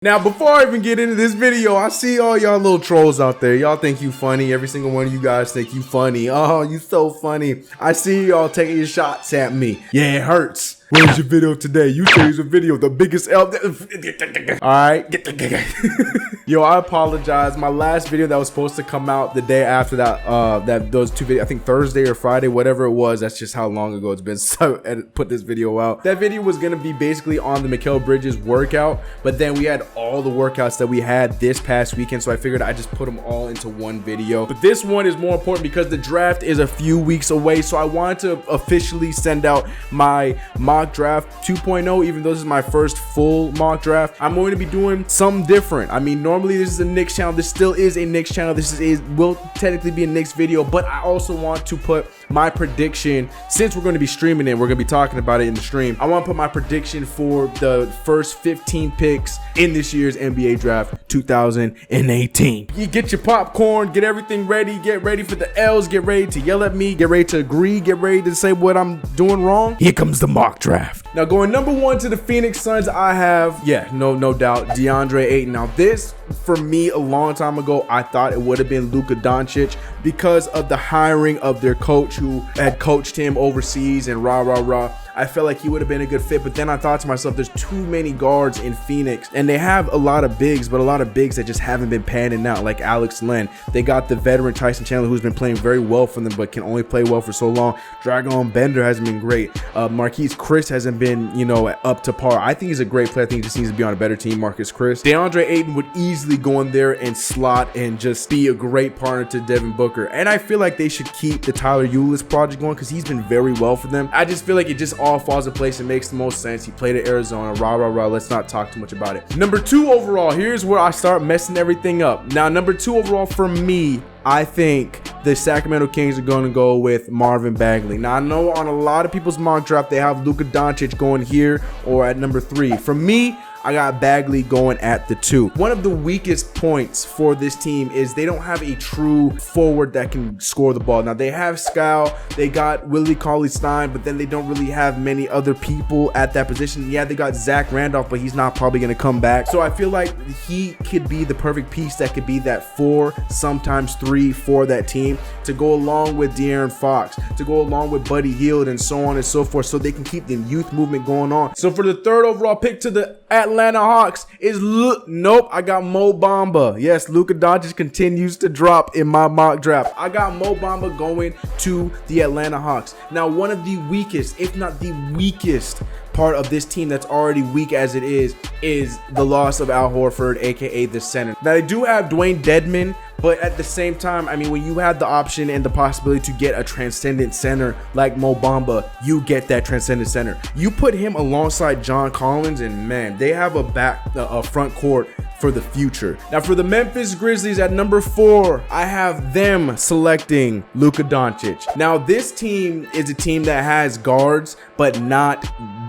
Now, before I even get into this video, I see all y'all little trolls out there. Y'all think you funny. Every single one of you guys think you funny. Oh, you so funny. I see y'all taking your shots at me. Yeah, it hurts. Where's your video today? You say it's a video, the biggest L. Alright. Yo, I apologize. My last video that was supposed to come out the day after that, those two videos, I think Thursday or Friday, whatever it was, that's just how long ago it's been so I put this video out. That video was gonna be basically on the Mikal Bridges workout, but then we had all the workouts that we had this past weekend, so I figured I just put them all into one video. But this one is more important because the draft is a few weeks away, so I wanted to officially send out my mock draft 2.0. Even though this is my first full mock draft, I'm going to be doing something different. I mean, normally this is a Knicks channel. This still is a Knicks channel. This will technically be a Knicks video, but I also want to put my prediction, since we're going to be streaming it, we're going to be talking about it in the stream. I want to put my prediction for the first 15 picks in this year's NBA draft 2018. You get your popcorn, get everything ready, get ready for the L's, get ready to yell at me, get ready to agree, get ready to say what I'm doing wrong. Here comes the mock draft. Now, going number one to the Phoenix Suns, I have, no doubt, DeAndre Ayton. Now, this, for me, a long time ago, I thought it would have been Luka Doncic because of the hiring of their coach who had coached him overseas and rah. I felt like he would have been a good fit, but then I thought to myself, there's too many guards in Phoenix, and they have a lot of bigs, but a lot of bigs that just haven't been panning out, like Alex Len. They got the veteran Tyson Chandler, who's been playing very well for them, but can only play well for so long. Dragon Bender hasn't been great. Marquise Chris hasn't been, up to par. I think he's a great player. I think he just needs to be on a better team, Marcus Chris. DeAndre Ayton would easily go in there and slot and just be a great partner to Devin Booker. And I feel like they should keep the Tyler Ulis project going because he's been very well for them. I just feel like it just all falls in place and makes the most sense. He played at Arizona, rah. Let's not talk too much about it. Number 2 overall, here's where I start messing everything up. Now, number 2 overall for me, I think the Sacramento Kings are going to go with Marvin Bagley. Now, I know on a lot of people's mock draft, they have Luka Doncic going here or at number 3. For me, I got Bagley going at the 2. One of the weakest points for this team is they don't have a true forward that can score the ball. Now, they have Scal, they got Willie Cauley-Stein, but then they don't really have many other people at that position. Yeah, they got Zach Randolph, but he's not probably going to come back. So I feel like he could be the perfect piece that could be that 4, sometimes 3 for that team to go along with De'Aaron Fox, to go along with Buddy Hield, and so on and so forth, so they can keep the youth movement going on. So for the 3rd overall pick to the Atlanta Hawks is nope, I got Mo Bamba. Yes, Luka Doncic continues to drop in my mock draft. I got Mo Bamba going to the Atlanta Hawks. Now, one of the weakest, if not the weakest part of this team that's already weak as it is the loss of Al Horford, aka the center. Now, they do have Dwayne Dedmon, but at the same time, I mean, when you have the option and the possibility to get a transcendent center like Mo Bamba, you get that transcendent center. You put him alongside John Collins, and man, they have a front court for the future. Now, for the Memphis Grizzlies at number 4, I have them selecting Luka Doncic. Now, this team is a team that has guards, but not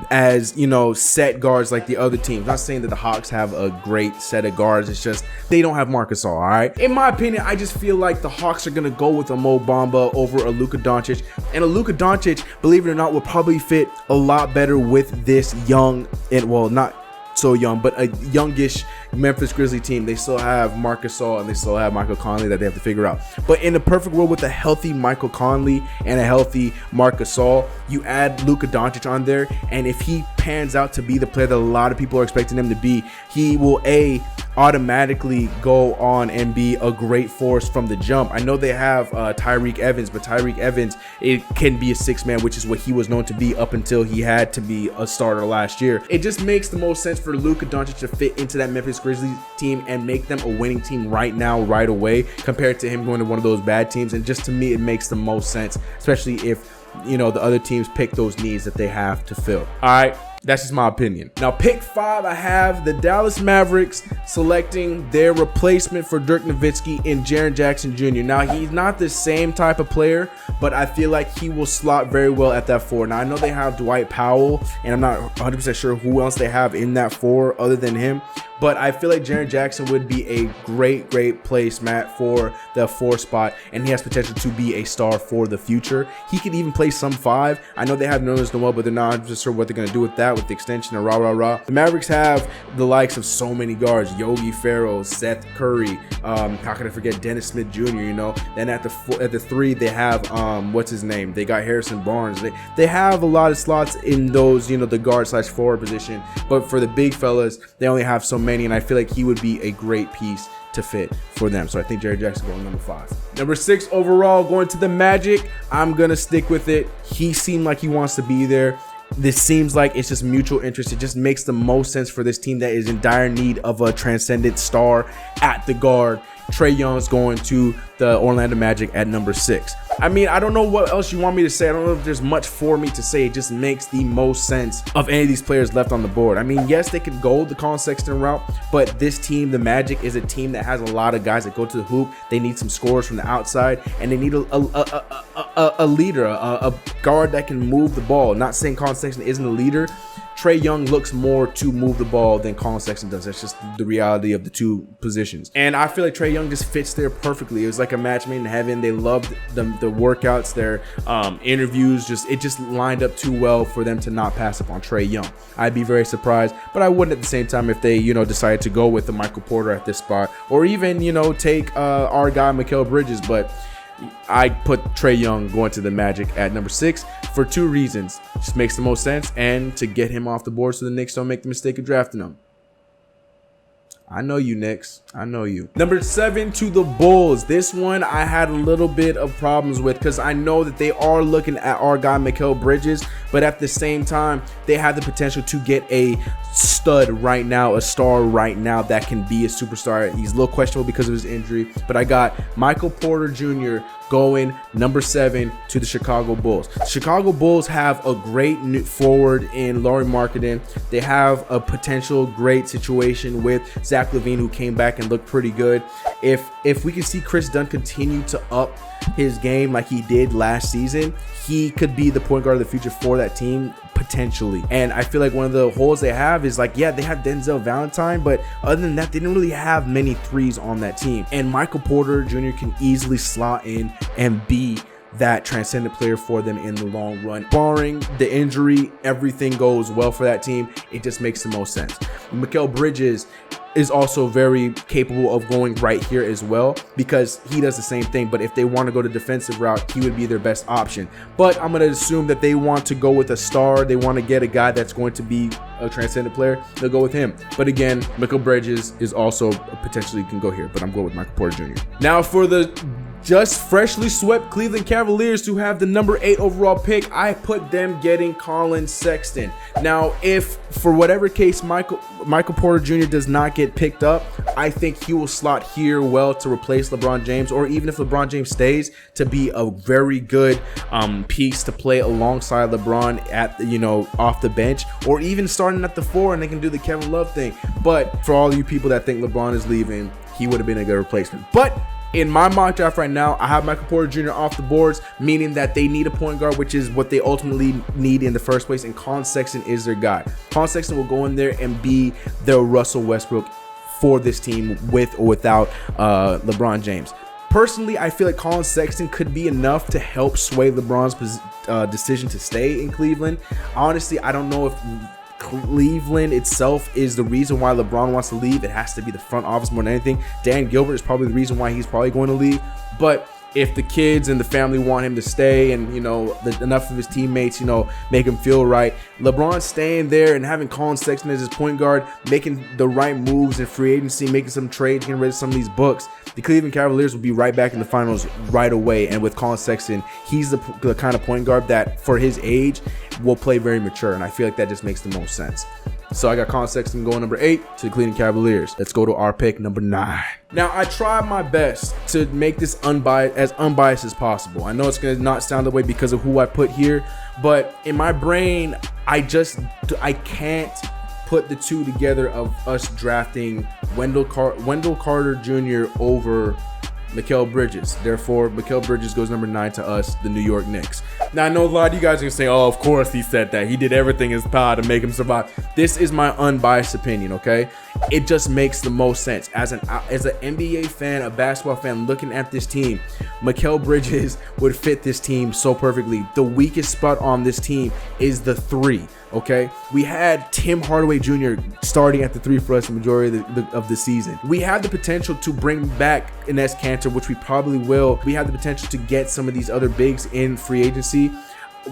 as, set guards like the other teams. Not saying that the Hawks have a great set of guards. It's just they don't have Marc Gasol, all right? In my opinion, I just feel like the Hawks are going to go with a Mo Bamba over a Luka Doncic. And a Luka Doncic, believe it or not, will probably fit a lot better with this young, and well, not so young, but a youngish Memphis Grizzly team. They still have Marc Gasol and they still have Michael Conley that they have to figure out. But in the perfect world, with a healthy Michael Conley and a healthy Marc Gasol, you add Luka Doncic on there, and if he pans out to be the player that a lot of people are expecting him to be, he will automatically go on and be a great force from the jump. I know they have Tyreke Evans, but Tyreke Evans, it can be a 6-man, which is what he was known to be up until he had to be a starter last year. It just makes the most sense for Luka Doncic to fit into that Memphis Grizzlies team and make them a winning team right now, right away, compared to him going to one of those bad teams. And just to me, it makes the most sense, especially if the other teams pick those needs that they have to fill. All right, that's just my opinion. Now, pick 5, I have the Dallas Mavericks selecting their replacement for Dirk Nowitzki in Jaren Jackson Jr. Now, he's not the same type of player, but I feel like he will slot very well at that 4. Now, I know they have Dwight Powell, and I'm not 100% sure who else they have in that 4 other than him, but I feel like Jaren Jackson would be a great placemat for the 4 spot, and he has potential to be a star for the future. He could even play some 5. I know they have Nerlens Noel, but they're not 100% sure what they're going to do with that, with the extension and rah. The Mavericks have the likes of so many guards: Yogi Ferrell, Seth Curry, how can I forget Dennis Smith Jr., you know. Then at the 3 they have what's his name, they got Harrison Barnes. They have a lot of slots in those, you know, the guard/forward position, but for the big fellas they only have so many, and I feel like he would be a great piece to fit for them. So I think Jaren Jackson going number 5. Number 6 overall, going to the Magic. I'm gonna stick with it. He seemed like he wants to be there. This seems like it's just mutual interest. It just makes the most sense for this team that is in dire need of a transcendent star at the guard. Trae Young's going to the Orlando Magic at number 6. I mean, I don't know what else you want me to say. I don't know if there's much for me to say. It just makes the most sense of any of these players left on the board. I mean, yes, they could go the Colin Sexton route, but this team, the Magic, is a team that has a lot of guys that go to the hoop. They need some scorers from the outside, and they need a leader, a guard that can move the ball. Not saying Colin Sexton isn't a leader. Trae Young looks more to move the ball than Colin Sexton does. That's just the reality of the two positions. And I feel like Trae Young just fits there perfectly. It was like a match made in heaven. They loved the workouts, their interviews. It just lined up too well for them to not pass up on Trae Young. I'd be very surprised, but I wouldn't at the same time if they, you know, decided to go with the Michael Porter at this spot, or even, you know, take our guy Mikal Bridges. But I put Trae Young going to the Magic at number 6 for 2 reasons. Just makes the most sense, and to get him off the board so the Knicks don't make the mistake of drafting him. I know you, Knicks. I know you. Number 7 to the Bulls. This one I had a little bit of problems with because I know that they are looking at our guy Mikal Bridges, but at the same time, they have the potential to get a stud right now, a star right now that can be a superstar. He's a little questionable because of his injury, but I got Michael Porter Jr. going number 7 to the Chicago Bulls. The Chicago Bulls have a great new forward in Lauri Markkanen. They have a potential great situation with Zach LaVine, who came back and looked pretty good. If we can see Chris Dunn continue to up his game like he did last season, he could be the point guard of the future for that team potentially. And I feel like one of the holes they have is like, yeah, they have Denzel Valentine, but other than that, they didn't really have many threes on that team. And Michael Porter Jr. can easily slot in and be that transcendent player for them in the long run. Barring the injury, everything goes well for that team. It just makes the most sense. Mikal Bridges is also very capable of going right here as well because he does the same thing. But if they want to go the defensive route, he would be their best option. But I'm going to assume that they want to go with a star. They want to get a guy that's going to be a transcendent player. They'll go with him. But again, Mikal Bridges is also potentially can go here, but I'm going with Michael Porter Jr. Now for the just freshly swept Cleveland Cavaliers, who have the number 8 overall pick, I put them getting Colin Sexton. Now, if for whatever case Michael Porter Jr. does not get picked up, I think he will slot here well to replace LeBron James, or even if LeBron James stays, to be a very good piece to play alongside LeBron at the, you know, off the bench, or even starting at the 4 and they can do the Kevin Love thing. But for all you people that think LeBron is leaving, he would have been a good replacement. But in my mock draft right now, I have Michael Porter Jr. off the boards, meaning that they need a point guard, which is what they ultimately need in the first place, and Colin Sexton is their guy. Colin Sexton will go in there and be the Russell Westbrook for this team, with or without LeBron James. Personally, I feel like Colin Sexton could be enough to help sway LeBron's decision to stay in Cleveland. Honestly, I don't know if Cleveland itself is the reason why LeBron wants to leave. It has to be the front office more than anything. Dan Gilbert is probably the reason why he's probably going to leave. But if the kids and the family want him to stay, and, you know, enough of his teammates, you know, make him feel right, LeBron staying there and having Colin Sexton as his point guard, making the right moves in free agency, making some trades, getting rid of some of these books, the Cleveland Cavaliers will be right back in the finals right away. And with Colin Sexton, he's the kind of point guard that for his age will play very mature, and I feel like that just makes the most sense. So I got Colin Sexton going number 8 to the Cleveland Cavaliers. Let's go to our pick number 9. Now, I tried my best to make this unbiased as possible. I know it's going to not sound that way because of who I put here, but in my brain, I can't put the two together of us drafting Wendell Carter Jr. over Mikal Bridges. Therefore, Mikal Bridges goes number 9 to us, the New York Knicks. Now, I know a lot of you guys are gonna say, oh, of course he said that. He did everything in his power to make him survive. This is my unbiased opinion, okay? It just makes the most sense. As an NBA fan, a basketball fan looking at this team, Mikal Bridges would fit this team so perfectly. The weakest spot on this team is the 3. Okay, we had Tim Hardaway Jr. starting at the 3 for us the majority of the season. We have the potential to bring back Enes Kanter, which we probably will. We have the potential to get some of these other bigs in free agency.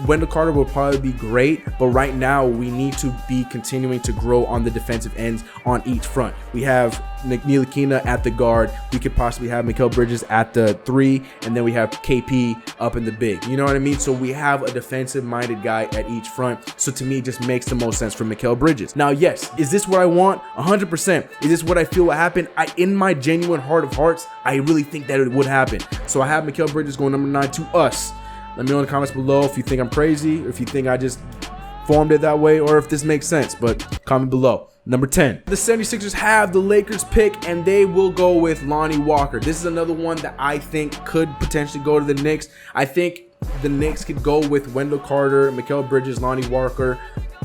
Wendell Carter will probably be great, but right now we need to be continuing to grow on the defensive ends on each front. We have Ntilikina at the guard. We could possibly have Mikal Bridges at the 3, and then we have KP up in the big. You know what I mean? So we have a defensive-minded guy at each front. So to me, it just makes the most sense for Mikal Bridges. Now, yes, is this what I want? 100%. Is this what I feel will happen? In my genuine heart of hearts, I really think that it would happen. So I have Mikal Bridges going number 9 to us. Let me know in the comments below if you think I'm crazy, or if you think I just formed it that way, or if this makes sense, but comment below. Number 10, the 76ers have the Lakers pick, and they will go with Lonnie Walker. This is another one that I think could potentially go to the Knicks. I think the Knicks could go with Wendell Carter, Mikal Bridges, Lonnie Walker,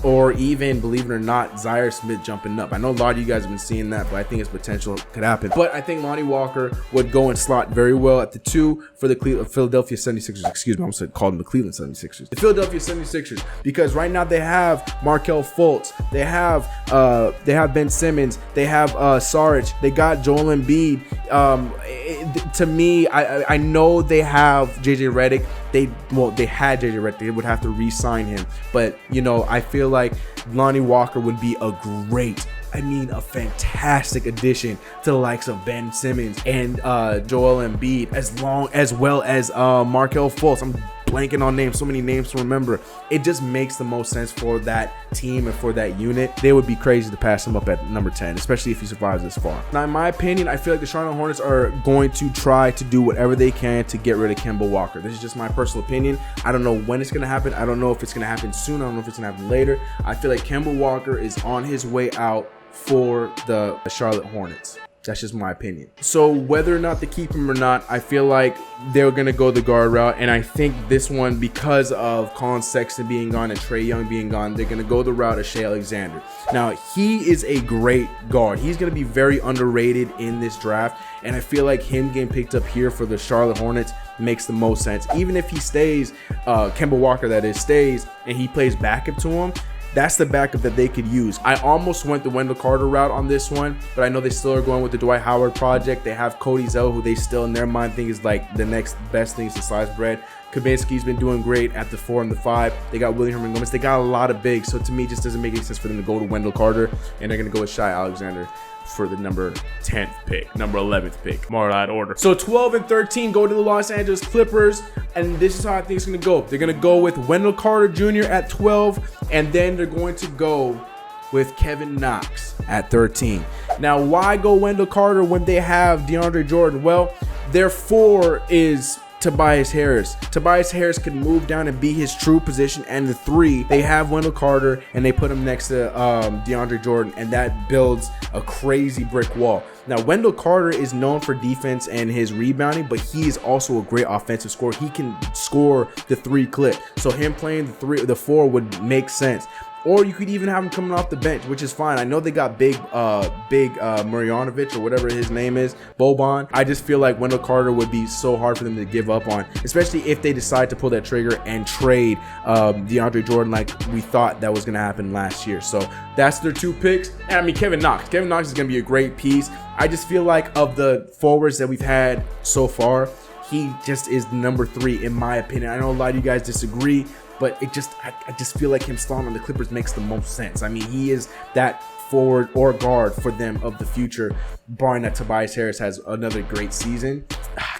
or even, believe it or not, Zaire Smith jumping up. I know a lot of you guys have been seeing that, but I think its potential could happen. But I think Lonnie Walker would go and slot very well at the 2 for the Philadelphia 76ers. Excuse me, I'm going to call them the Cleveland 76ers. The Philadelphia 76ers, because right now they have Markelle Fultz, they have Ben Simmons, they have Saric, they got Joel Embiid. To me, I know they have JJ Redick. They had JJ Redick. They would have to re-sign him, but you know, I feel like Lonnie Walker would be a fantastic addition to the likes of Ben Simmons and Joel Embiid, as well as Markelle Fultz. I'm blanking on names, so many names to remember. It just makes the most sense for that team and for that unit. They would be crazy to pass him up at number 10, especially if he survives this far. Now, in my opinion, I feel like the Charlotte Hornets are going to try to do whatever they can to get rid of Kemba Walker. This is just my personal opinion. I don't know when it's going to happen. I don't know if it's going to happen soon. I don't know if it's going to happen later. I feel like Kemba Walker is on his way out for the Charlotte Hornets. That's just my opinion. So whether or not they keep him or not, I feel like they're going to go the guard route. And I think this one, because of Colin Sexton being gone and Trae Young being gone, they're going to go the route of Shai Alexander. Now, he is a great guard. He's going to be very underrated in this draft. And I feel like him getting picked up here for the Charlotte Hornets makes the most sense. Even if he stays, Kemba Walker that is, stays, and he plays backup to him, that's the backup that they could use. I almost went the Wendell Carter route on this one, but I know they still are going with the Dwight Howard project. They have Cody Zell, who they still in their mind think is like the next best thing since sliced bread. Kaminsky's been doing great at the 4 and the 5. They got William Herman Gomez. They got a lot of bigs, so to me, it just doesn't make any sense for them to go to Wendell Carter, and they're going to go with Shai Alexander for the number 10th pick, number 11th pick, more that order. So 12 and 13 go to the Los Angeles Clippers, and this is how I think it's going to go. They're going to go with Wendell Carter Jr. at 12, and then they're going to go with Kevin Knox at 13. Now, why go Wendell Carter when they have DeAndre Jordan? Well, their 4 is Tobias Harris. Tobias Harris could move down and be his true position, and the 3, they have Wendell Carter and they put him next to DeAndre Jordan, and that builds a crazy brick wall. Now, Wendell Carter is known for defense and his rebounding, but he is also a great offensive scorer. He can score the 3 clip, so him playing the 4 would make sense. Or you could even have him coming off the bench, which is fine. I know they got big Marjanovic or whatever his name is, Boban. I just feel like Wendell Carter would be so hard for them to give up on, especially if they decide to pull that trigger and trade DeAndre Jordan like we thought that was going to happen last year. So that's their 2 picks. And I mean, Kevin Knox is going to be a great piece. I just feel like of the forwards that we've had so far, he just is number 3 in my opinion. I know a lot of you guys disagree, but I just feel like him stalling on the Clippers makes the most sense. I mean, he is that forward or guard for them of the future, barring that Tobias Harris has another great season.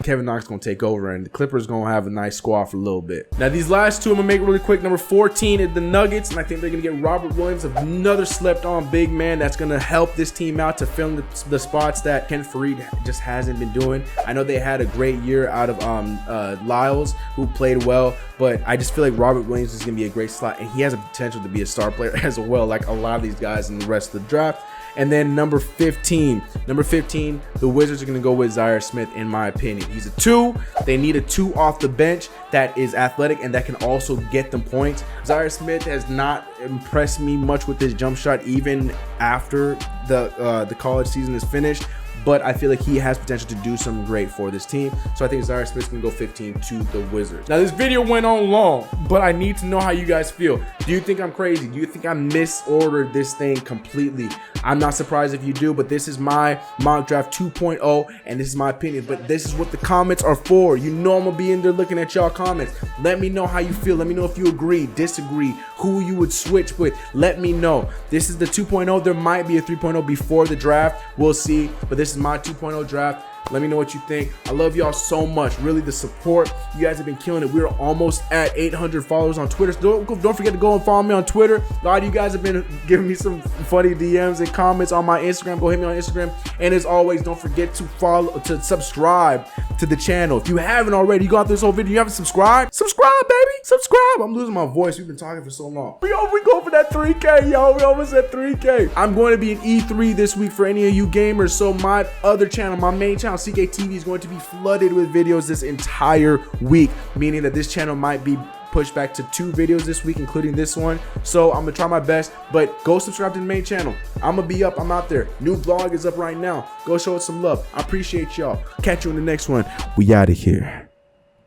Kevin Knox going to take over, and the Clippers going to have a nice squad for a little bit. Now, these last 2 I'm going to make really quick. Number 14 is the Nuggets, and I think they're going to get Robert Williams, another slept-on big man that's going to help this team out to fill in the spots that Ken Farid just hasn't been doing. I know they had a great year out of Lyles, who played well, but I just feel like Robert Williams is going to be a great slot, and he has a potential to be a star player as well, like a lot of these guys in the rest of the draft. And then number 15, the Wizards are going to go with Zaire Smith, in my opinion. He's a 2. They need a 2 off the bench that is athletic and that can also get them points. Zaire Smith has not impressed me much with his jump shot, even after the college season is finished. But I feel like he has potential to do something great for this team. So I think Zaire Smith's gonna go 15 to the Wizards. Now this video went on long, but I need to know how you guys feel. Do you think I'm crazy? Do you think I misordered this thing completely? I'm not surprised if you do, but this is my mock draft 2.0 and this is my opinion. But this is what the comments are for. You know I'm gonna be in there looking at y'all comments. Let me know how you feel. Let me know if you agree, disagree, who you would switch with. Let me know. This is the 2.0. There might be a 3.0 before the draft. We'll see. But this is my 2.0 draft. Let me know what you think. I love y'all so much. Really, the support. You guys have been killing it. We're almost at 800 followers on Twitter. So don't forget to go and follow me on Twitter. A lot of you guys have been giving me some funny DMs and comments on my Instagram. Go hit me on Instagram. And as always, don't forget to subscribe to the channel. If you haven't already, you got this whole video, you haven't subscribed? Subscribe, baby. Subscribe. I'm losing my voice. We've been talking for so long. We go for that 3K, yo. We almost at 3K. I'm going to be in E3 this week for any of you gamers. So my other channel, my main channel, CKTV, is going to be flooded with videos this entire week, meaning that this channel might be pushed back to 2 videos this week, including this one. So I'm gonna try my best, but go subscribe to the main channel. I'm gonna be up. I'm out there. New vlog is up right now. Go show it some love. I appreciate y'all. Catch you in the next one. We out of here.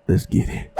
Let's get it.